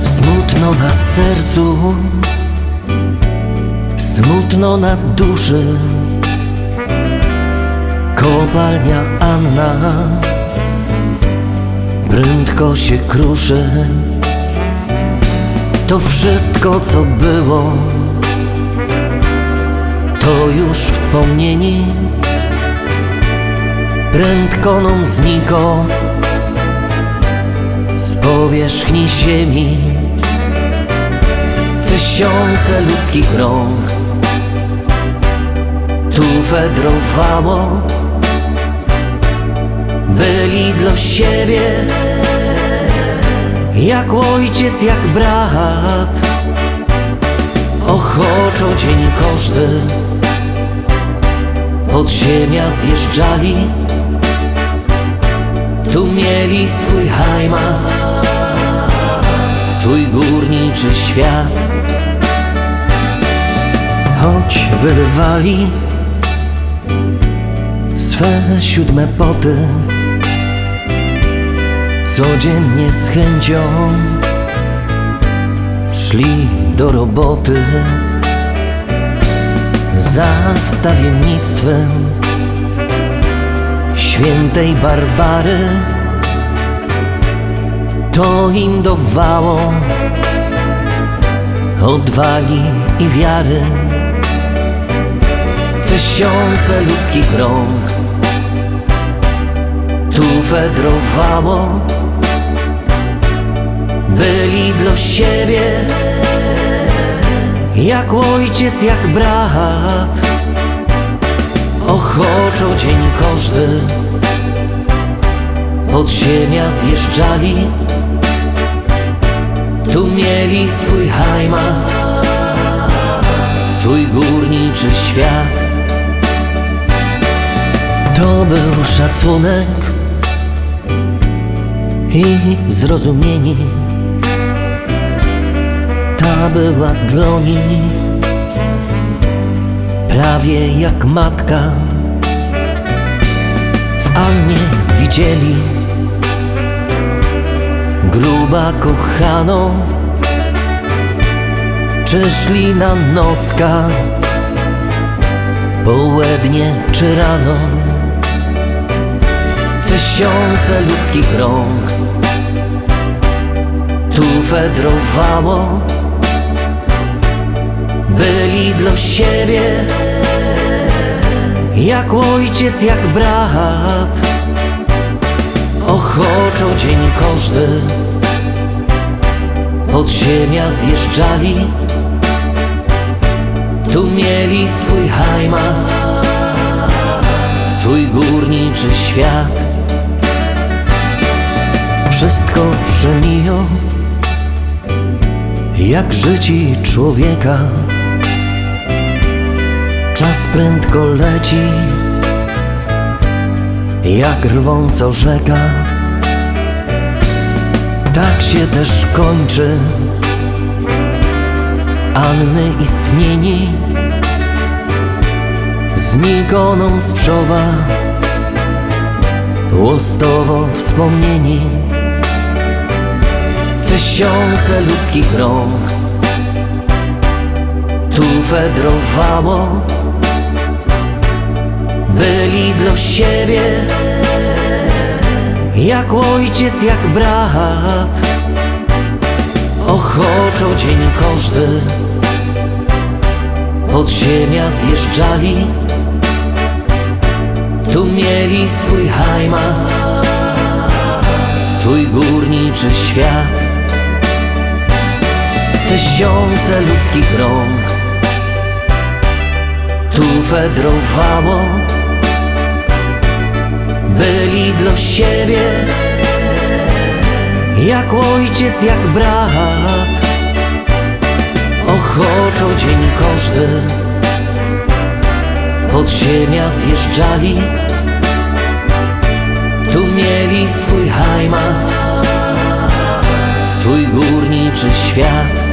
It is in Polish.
Smutno na sercu, smutno na duszy. Kopalnia Anna prędko się kruszy. To wszystko, co było, to już wspomnieni. Prędko nam zniko z powierzchni ziemi. Tysiące ludzkich rąk tu wędrowało. Byli dla siebie jak ojciec, jak brat. Ochoczo dzień każdy pod ziemia zjeżdżali. Tu mieli swój heimat, swój górniczy świat. Choć wylewali swe 7 poty, codziennie z chęcią szli do roboty. Za wstawiennictwem świętej Barbary to im dawało odwagi i wiary. Tysiące ludzkich rąk tu wędrowało. Byli dla siebie jak ojciec, jak brat. Ochoczo dzień każdy pod ziemia zjeżdżali. Tu mieli swój heimat, swój górniczy świat. To był szacunek i zrozumienie. Ta była dla nich prawie jak matka. W Annie widzieli gruba kochaną. Czy szli na nocka, południe czy rano. Tysiące ludzkich rąk tu wędrowało. Byli dla siebie jak ojciec, jak brat. Ochoczo dzień każdy pod ziemia zjeżdżali. Tu mieli swój heimat, swój górniczy świat. Wszystko przemiją jak życi człowieka. Czas prędko leci jak rwąco rzeka. Tak się też kończy Anny istnienie. Znikoną z przowa łostowo wspomnieni. Tysiące ludzkich rąk tu wędrowało. Byli dla siebie jak ojciec, jak brat. Ochoczo dzień każdy pod ziemia zjeżdżali. Tu mieli swój heimat, swój górniczy świat. Tysiące ludzkich rąk tu wędrowało. Byli dla siebie jak ojciec, jak brat. Ochoczo dzień każdy pod ziemia zjeżdżali. Tu mieli swój heimat, swój górniczy świat.